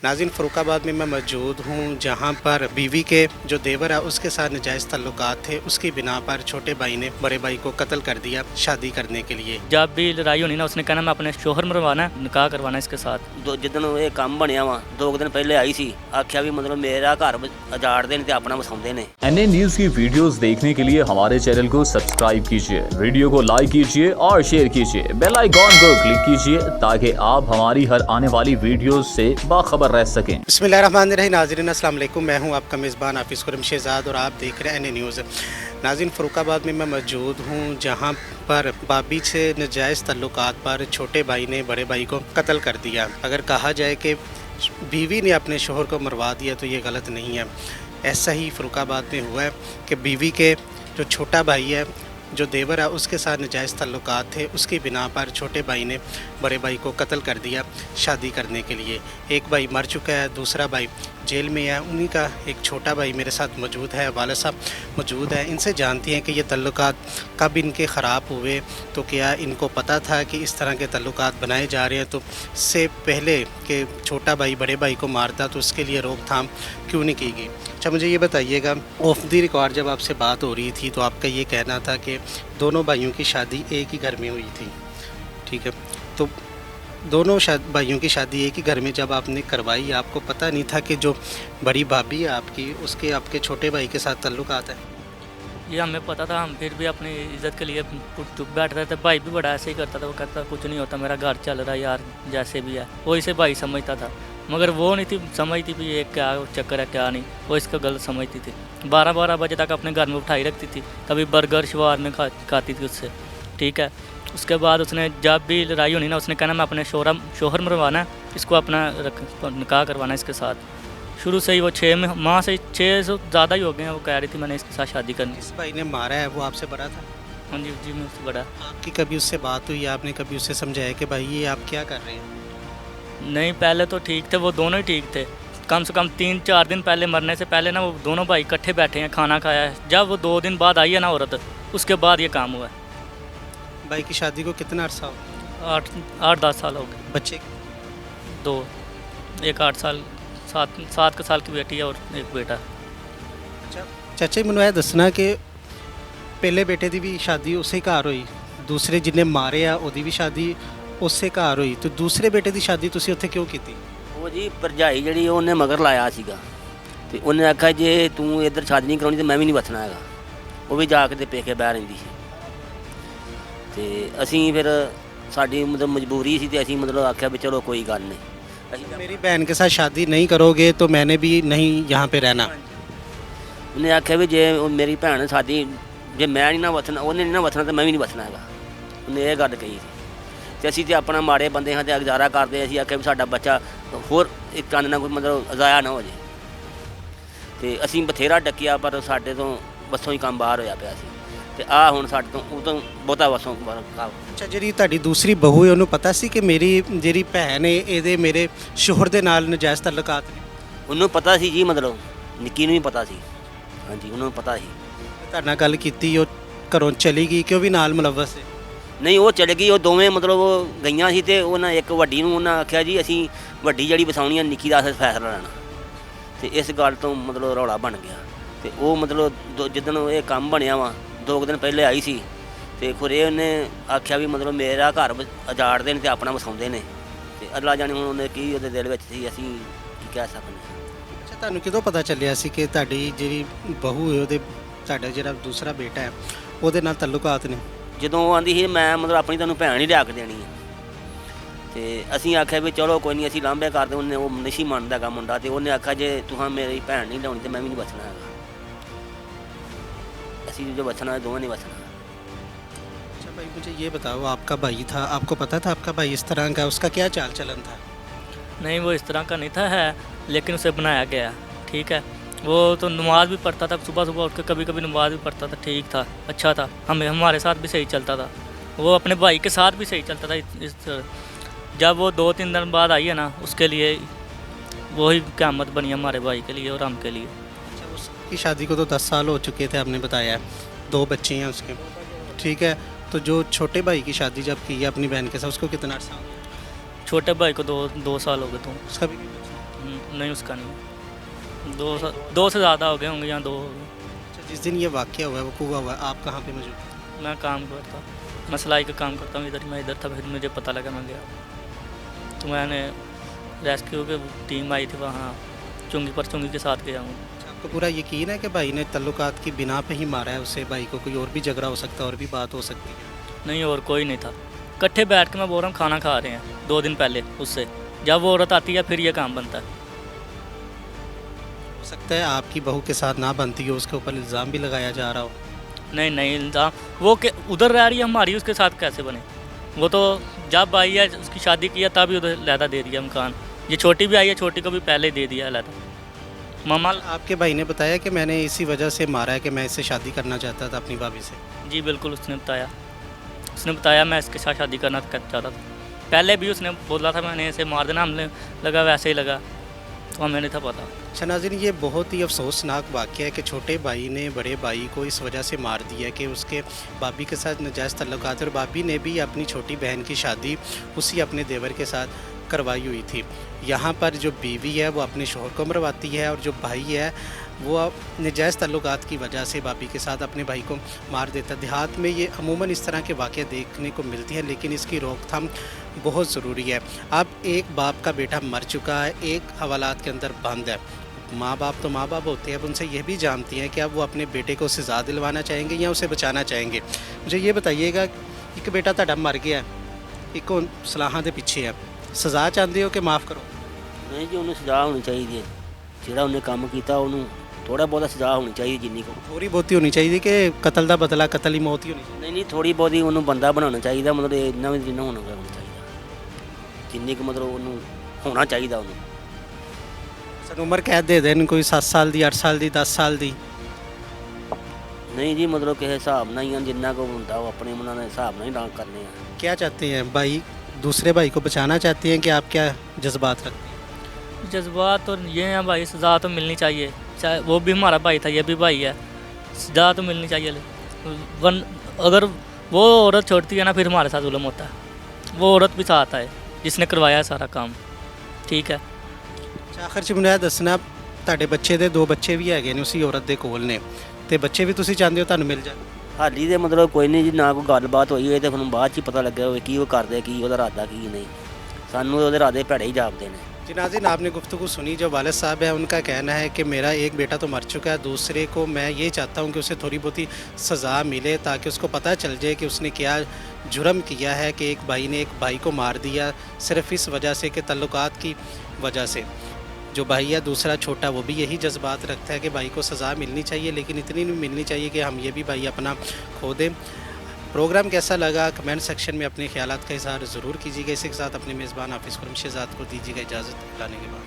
नाज़रीन, फ़रुखाबाद में मैं मौजूद हूँ जहाँ पर बीवी के जो देवर है उसके साथ नाजायज़ ताल्लुकात थे। उसकी बिना पर छोटे भाई ने बड़े भाई को कत्ल कर दिया शादी करने के लिए। जब भी लड़ाई होनी ना उसने कहना मैं अपने शोहर मरवाना है, निकाह करवाना इसके साथ। जिदन ये काम बनया वा 2 दिन पहले आई सी, आख्या भी मतलब मेरा घर उजाड़ते हैं अपना वसाते हैं। एनए न्यूज की वीडियोस देखने के लिए हमारे चैनल को सब्सक्राइब कीजिए, वीडियो को लाइक कीजिए और शेयर कीजिए, बेल आइकॉन को क्लिक कीजिए ताकि आप हमारी हर आने वाली वीडियोस से बाखबर रह सकें। बिस्मिल्लाहिर्रहमानिर्रहीम। नाज़रीन अस्सलाम वालेकुम, मैं हूँ आपका मेज़बान हाफिज़ खुरम शहज़ाद और आप देख रहे हैं एनए न्यूज़। नाज़रीन, फ़रुखाबाद में मैं मौजूद हूँ जहाँ पर भाभी से नाजायज़ ताल्लुकात पर छोटे भाई ने बड़े भाई को कत्ल कर दिया। अगर कहा जाए कि बीवी ने अपने शोहर को मरवा दिया तो ये गलत नहीं है। ऐसा ही फ़रुखाबाद में हुआ है कि बीवी के जो छोटा भाई है, जो देवर है, उसके साथ नाजायज़ ताल्लुकात थे। उसकी बिना पर छोटे भाई ने बड़े भाई को कत्ल कर दिया शादी करने के लिए। एक भाई मर चुका है, दूसरा भाई जेल में है। उन्हीं का एक छोटा भाई मेरे साथ मौजूद है, वालिद साहब मौजूद है। इनसे जानती हैं कि ये ताल्लुकात कब इनके ख़राब हुए, तो क्या इनको पता था कि इस तरह के ताल्लुकात बनाए जा रहे हैं, तो इससे पहले कि छोटा भाई बड़े भाई को मारता तो उसके लिए रोकथाम क्यों नहीं की गई। अच्छा, मुझे ये बताइएगा, ऑफ द रिकॉर्ड जब आपसे बात हो रही थी तो आपका ये कहना था कि दोनों भाइयों की शादी एक ही घर में हुई थी, ठीक है? तो दोनों भाइयों की शादी एक ही घर में जब आपने करवाई, आपको पता नहीं था कि जो बड़ी भाभी है आपकी, उसके आपके छोटे भाई के साथ ताल्लुकात है? ये हमें पता था, हम फिर भी अपनी इज्जत के लिए चुप बैठ रहे थे। भाई भी बड़ा ऐसे ही करता था, वो कहता कुछ नहीं होता, मेरा घर चल रहा है यार, जैसे भी है। वो इसे भाई समझता था, मगर वो नहीं थी समझती भी ये क्या चक्कर है क्या नहीं। वो इसका गलत समझती थी। 12-12 बजे तक अपने घर में उठाई रखती थी, कभी बर्गर शवार में खाती थी उससे, ठीक है। उसके बाद उसने जब भी लड़ाई होनी ना उसने कहना मैं अपने शोहर मरवाना है, इसको अपना निकाह करवाना इसके साथ। शुरू से ही वो 6 माह से 6 से ज़्यादा ही हो गए हैं। वो कह रही थी मैंने इसके साथ शादी करनी। इस भाई ने मारा है वो आपसे बड़ा था? हाँ जी जी, मैं उससे बड़ा। आपकी कभी उससे बात हुई, आपने कभी उससे समझाया कि भाई ये आप क्या कर रहे हैं? नहीं, पहले तो ठीक थे, वो दोनों ही ठीक थे। कम से कम 3-4 दिन पहले, मरने से पहले ना, वो दोनों भाई इकट्ठे बैठे हैं, खाना खाया है। जब वो 2 दिन बाद आई है ना औरत, उसके बाद ये काम हुआ है। भाई की शादी को कितना अरसा हो? 8-10 साल हो गए। बच्चे? 2, एक 8 साल, 7 साल की बेटी है और एक बेटा। अच्छा चाचा जी, मैंने दसना कि पहले बेटे की भी शादी उसे घर हुई, दूसरे जिन्हें मारे आ ਉਹਦੀ भी शादी ਉਸੇ ਘਰ ਹੋਈ, तो दूसरे बेटे की शादी ਤੁਸੀਂ ਉੱਥੇ ਕਿਉਂ ਕੀਤੀ? ਉਹ ਜੀ ਭਰਜਾਈ ਜਿਹੜੀ ਉਹਨੇ ਮਗਰ ਲਾਇਆ ਸੀਗਾ ਤੇ ਉਹਨੇ ਆਖਿਆ ਜੇ ਤੂੰ ਇੱਧਰ ਸ਼ਾਦੀ ਨਹੀਂ ਕਰਾਉਣੀ ਤੇ ਮੈਂ ਵੀ ਨਹੀਂ ਵਸਣਾ ਹੈਗਾ। ਉਹ ਵੀ ਜਾ ਕੇ ਤੇ ਪੇਕੇ ਬਹਿ ਰਹਿੰਦੀ ਸੀ ਤੇ ਅਸੀਂ ਫਿਰ ਸਾਡੀ ਮਤਲਬ ਮਜਬੂਰੀ ਸੀ ਤੇ ਅਸੀਂ ਮਤਲਬ ਆਖਿਆ ਵੀ ਚਲੋ ਕੋਈ ਗੱਲ ਨਹੀਂ। ਅਸੀਂ मेरी बहन के साथ शादी नहीं करोगे तो मैंने भी नहीं यहाँ पे रहना। ਉਹਨੇ ਆਖਿਆ ਵੀ ਜੇ ਉਹ ਮੇਰੀ ਭੈਣ ਸਾਡੀ ਜੇ ਮੈਂ ਨਹੀਂ ਨਾ ਵਸਣਾ, ਉਹਨੇ ਨਹੀਂ ਨਾ ਵਸਣਾ ਤੇ ਮੈਂ ਵੀ ਨਹੀਂ ਵਸਣਾ ਹੈਗਾ। ਉਹਨੇ ਇਹ ਗੱਲ ਕਹੀ ਸੀ ਤੇ ਅਸੀਂ ਤੇ ਆਪਣਾ ਮਾੜੇ ਬੰਦੇ ਹਾਂ ਤੇ ਗੁਜ਼ਾਰਾ ਕਰਦੇ। ਅਸੀਂ ਆਖਿਆ ਵੀ ਸਾਡਾ ਬੱਚਾ ਹੋਰ ਇੱਕ ਚੰਨ ਨਾਲ ਕੋਈ ਮਤਲਬ ਜ਼ਾਇਆ ਨਾ ਹੋ ਜੇ ਤੇ ਅਸੀਂ ਬਥੇਰਾ ਡੱਕਿਆ ਪਰ ਸਾਡੇ ਤੋਂ ਬੱਸੋਂ ਹੀ ਕੰਮ ਬਾਹਰ ਹੋਇਆ ਪਿਆ ਸੀ ਤੇ ਆਹ ਹੁਣ ਸਾਡੇ ਤੋਂ ਉਹ ਤੋਂ ਬਹੁਤਾ ਬੱਸੋਂ ਬਾਹਰ। ਅੱਛਾ, ਜਿਹੜੀ ਤੁਹਾਡੀ ਦੂਸਰੀ ਬਹੂ ਹੈ ਉਹਨੂੰ ਪਤਾ ਸੀ ਕਿ ਮੇਰੀ ਜਿਹੜੀ ਭੈਣ ਹੈ ਇਹਦੇ ਮੇਰੇ ਸ਼ੋਹਰ ਦੇ ਨਾਲ ਨਜਾਇਜ਼ ਤਾਲੁਕਾਤ ਨੇ? ਉਹਨੂੰ ਪਤਾ ਸੀ ਜੀ, ਮਤਲਬ ਨਿੱਕੀ ਨੂੰ ਵੀ ਪਤਾ ਸੀ। ਹਾਂਜੀ, ਉਹਨੂੰ ਪਤਾ ਸੀ। ਤੁਹਾਡੇ ਨਾਲ ਗੱਲ ਕੀਤੀ, ਉਹ ਘਰੋਂ ਚਲੀ ਗਈ ਕਿ ਉਹ ਵੀ ਨਾਲ ਮੁਲਵਸ ਹੈ? ਨਹੀਂ, ਉਹ ਚਲੇ ਗਈ। ਉਹ ਦੋਵੇਂ ਮਤਲਬ ਉਹ ਗਈਆਂ ਸੀ ਤੇ ਉਹਨਾਂ ਇੱਕ ਵੱਡੀ ਨੂੰ ਉਹਨਾਂ ਆਖਿਆ ਜੀ ਅਸੀਂ ਵੱਡੀ ਜਿਹੜੀ ਵਸਾਉਣੀ ਆ, ਨਿੱਕੀ ਦਾ ਫੈਸਲਾ ਲੈਣਾ ਤੇ ਇਸ ਗੱਲ ਤੋਂ ਮਤਲਬ ਰੌਲਾ ਬਣ ਗਿਆ ਤੇ ਉਹ ਮਤਲਬ ਜਿੱਦਣ ਇਹ ਕੰਮ ਬਣਿਆ ਵਾ 2 ਦਿਨ ਪਹਿਲੇ ਆਈ ਸੀ ਤੇ ਖੁਰੇ ਉਹਨੇ ਆਖਿਆ ਵੀ ਮਤਲਬ ਮੇਰਾ ਘਰ ਉਜਾੜਦੇ ਨੇ ਤੇ ਆਪਣਾ ਵਸਾਉਂਦੇ ਨੇ ਤੇ ਅੱਲਾ ਜਾਣੇ ਹੁਣ ਉਹਨੇ ਕੀ ਉਹਦੇ ਦਿਲ ਵਿੱਚ ਸੀ, ਅਸੀਂ ਕੀ ਕਹਿ ਸਕਦੇ ਹਾਂ। ਅੱਛਾ, ਤੁਹਾਨੂੰ ਕਿਦੋਂ ਪਤਾ ਚੱਲਿਆ ਸੀ ਕਿ ਤੁਹਾਡੀ ਜਿਹੜੀ ਬਹੂ ਹੈ ਉਹਦੇ ਤੁਹਾਡਾ ਜਿਹੜਾ ਦੂਸਰਾ ਬੇਟਾ ਹੈ ਉਹਦੇ ਨਾਲ ਤਾਲੁਕਾਤ ਨੇ? ਜਦੋਂ ਉਹ ਆਂਦੀ ਸੀ ਮੈਂ ਮਤਲਬ ਆਪਣੀ ਤੁਹਾਨੂੰ ਭੈਣ ਹੀ ਲਿਆ ਕੇ ਦੇਣੀ ਹੈ ਤੇ ਅਸੀਂ ਆਖਿਆ ਵੀ ਚਲੋ ਕੋਈ ਨਹੀਂ, ਅਸੀਂ ਲਾਂਭੇ ਕਰਦੇ। ਉਹਨੇ ਉਹ ਨਹੀਂ ਮੰਨਦਾ ਹੈਗਾ ਮੁੰਡਾ ਤੇ ਉਹਨੇ ਆਖਿਆ ਜੇ ਤੁਸੀਂ ਮੇਰੀ ਭੈਣ ਨਹੀਂ ਲਿਆਉਣੀ ਤੇ ਮੈਂ ਵੀ ਨਹੀਂ ਬਚਣਾ ਹੈਗਾ। ਅਸੀਂ जो बचना है दोनों नहीं बचना। अच्छा भाई, मुझे ये बताओ, आपका भाई था, आपको पता था आपका भाई इस तरह का, उसका क्या चाल चलन था? नहीं, वो इस तरह का नहीं था है, लेकिन उसे बनाया गया, ठीक है। वो तो नमाज़ भी पढ़ता था, सुबह सुबह उठ के कभी कभी नमाज़ भी पढ़ता था, ठीक था, अच्छा था। हमारे साथ भी सही चलता था, वो अपने भाई के साथ भी सही चलता था। इस जब वो 2-3 दिन बाद आई है ना, उसके लिए वही क़यामत बनी हमारे भाई के लिए और हम के लिए। अच्छा, उसकी शादी को तो 10 साल हो चुके थे, आपने बताया, 2 बच्चे हैं उसके, ठीक है। तो जो छोटे भाई की शादी जब की है अपनी बहन के साथ, उसको कितना अर्सा हो गया? छोटे भाई को 2 साल हो गए। तो उसका भी नहीं बच्चा? नहीं उसका नहीं, दो से ज़्यादा हो गए होंगे या 2 हो गए। अच्छा, जिस दिन ये वाक़या हुआ है, वक़ूआ हुआ है, आप कहाँ पे मौजूद थे? मैं काम करता, मैं सिलाई का काम करता हूँ इधर, मैं इधर था, फिर मुझे पता लगा, मैं गया तो मैंने रेस्क्यू की टीम आई थी वहाँ, चुंगी के साथ गया हूँ। अच्छा, आपको पूरा यकीन है कि भाई ने तल्लुकात की बिना पे ही मारा है उसे? भाई को कोई और भी झगड़ा हो सकता है, और भी बात हो सकती है? नहीं और कोई नहीं था, इकट्ठे बैठ के मैं बोल रहा हूँ खाना खा रहे हैं 2 दिन पहले उससे, जब वो औरत आती है फिर ये काम बनता है। हो सकता है आपकी बहू के साथ ना बनती हो, उसके ऊपर इल्ज़ाम भी लगाया जा रहा हो। नहीं इल्ज़ाम वो के उधर रह रही है हमारी, उसके साथ कैसे बने? वो तो जब आई है उसकी शादी की है तब ही उधर लहदा दे दिया मकान। ये छोटी भी आई है, छोटी को भी पहले दे दिया लहदा। मामा आपके भाई ने बताया कि मैंने इसी वजह से मारा है कि मैं इससे शादी करना चाहता था अपनी भाभी से। जी बिल्कुल उसने बताया मैं इसके साथ शादी करना चाहता था। पहले भी उसने बोला था मैंने इसे मार देना, हमने लगा वैसे ही लगा, तो हमें नहीं था पता। अच्छा नाज़रीन, ये बहुत ही अफसोसनाक वाक़या है कि छोटे भाई ने बड़े भाई को इस वजह से मार दिया कि उसके भाभी के साथ नाजायज़ तल्लुकात, और भाभी ने भी अपनी छोटी बहन की शादी उसी अपने देवर के साथ करवाई हुई थी। यहाँ पर जो बीवी है वो अपने शोहर को मरवाती है, और जो भाई है वो नाजायज़ तल्लुकात की वजह से भाभी के साथ अपने भाई को मार देता है। देहात में ये अमूमन इस तरह के वाक़े देखने को मिलती है, लेकिन इसकी रोकथाम बहुत ज़रूरी है। अब एक बाप का बेटा मर चुका है, एक हवालात के अंदर बंद है। माँ बाप तो माँ बाप होते हैं, अब उनसे यह भी जानती हैं कि अब वो अपने बेटे को सज़ा दिलवाना चाहेंगे या उसे बचाना चाहेंगे। मुझे ये बताइएगा, एक बेटा तुहाडा मर गया, एक और सलाहां दे पिछे है, सज़ा चाहते हो कि माफ़ करो? नहीं जी, ਉਹਨੂੰ ਸਜ਼ਾ ਹੋਣੀ ਚਾਹੀਦੀ ਹੈ। ਜਿਹੜਾ ਉਹਨੇ ਕੰਮ ਕੀਤਾ ਉਹਨੂੰ ਥੋੜਾ ਬਹੁਤਾ ਸਜ਼ਾ ਹੋਣੀ ਚਾਹੀਦੀ ਜਿੰਨੀ ਕੁ। थोड़ी बहुत ही होनी चाहिए कि कत्ल का बदला कत्ल ही मौत ही होनी चाहिए? ਨਹੀਂ ਥੋੜੀ ਬਹੁਤੀ ਉਹਨੂੰ ਬੰਦਾ ਬਣਾਉਣਾ ਚਾਹੀਦਾ, ਮਤਲਬ ਇੰਨਾ ਵੀ ਜਿੰਨਾ ਹੋਣਾ ਚਾਹੀਦਾ, ਜਿੰਨੀ ਕੁ ਮਤਲਬ ਉਹਨੂੰ ਹੋਣਾ ਚਾਹੀਦਾ ਉਹਨੂੰ। सन उम्र कैद दे देन, कोई 7 साल की, 8 साल की, 10 साल की? ਨਹੀਂ ਜੀ, ਮਤਲਬ ਕਿਸੇ ਹਿਸਾਬ ਨਾਲ ਹੀ ਆ, ਜਿੰਨਾ ਕੁ ਹੁੰਦਾ ਉਹ ਆਪਣੇ ਉਹਨਾਂ ਦੇ ਹਿਸਾਬ ਨਾਲ ਹੀ ਨਾ ਕਰਨੇ ਆ। क्या चाहते हैं भाई, दूसरे भाई को बचाना चाहते हैं कि आप क्या जज्बात रखते हैं? जज्बात तो ये हैं भाई, सज़ा तो मिलनी चाहिए, चाहे वो भी हमारा भाई था, ये भी भाई है, सज़ा तो मिलनी चाहिए। अगर वो औरत छोड़ती है ना फिर हमारे साथ जुल्म होता है। वो औरत भी साथ है जिसने करवाया है सारा काम, ठीक है। अच्छा, आखिर च ਮੈਨੂੰ ਇਹ ਦੱਸਣਾ, ਤੁਹਾਡੇ ਬੱਚੇ ਦੇ 2 ਬੱਚੇ ਵੀ ਹੈਗੇ ਨੇ ਉसी ਔਰਤ ਦੇ ਕੋਲ ਨੇ, ਤੇ ਬੱਚੇ ਵੀ ਤੁਸੀਂ ਚਾਹੁੰਦੇ ਹੋ ਤੁਹਾਨੂੰ ਮਿਲ ਜਾਣ? ਹਾਲੀ ਦੇ ਮਤਲਬ ਕੋਈ ਨਹੀਂ ਜੀ, ਨਾ ਕੋਈ ਗੱਲਬਾਤ ਹੋਈ ਹੋਏ ਤੇ ਹੁਣ ਬਾਅਦ 'ਚ ਹੀ ਪਤਾ ਲੱਗਿਆ ਹੋਵੇ ਕੀ ਉਹ ਕਰਦੇ, ਕੀ ਉਹਦਾ ਇਰਾਦਾ ਕੀ ਨਹੀਂ। ਸਾਨੂੰ ਉਹਦੇ ਇਰਾਦੇ ਭੈੜੇ ਹੀ ਜਾਪਦੇ ਨੇ। जी नाज़रीन, आपने गुफ्तगू सुनी। जो वालिद साहब है उनका कहना है कि मेरा एक बेटा तो मर चुका है, दूसरे को मैं ये चाहता हूँ कि उसे थोड़ी बहुत ही सज़ा मिले ताकि उसको पता चल जाए कि उसने क्या जुर्म किया है कि एक भाई ने एक भाई को मार दिया सिर्फ इस वजह से कि तल्लुकात की वजह से। जो भाई है दूसरा छोटा, वो भी यही जज्बात रखता है कि भाई को सज़ा मिलनी चाहिए, लेकिन इतनी नहीं मिलनी चाहिए कि हम ये भी भाई अपना खो दें। प्रोग्राम कैसा लगा कमेंट सेक्शन में अपने ख्यालात का इज़हार ज़रूर कीजिएगा। इसी के साथ अपने मेज़बान हाफिज़ खुर्रम शेहज़ाद को दीजिएगा इजाज़त। बुलाने के बाद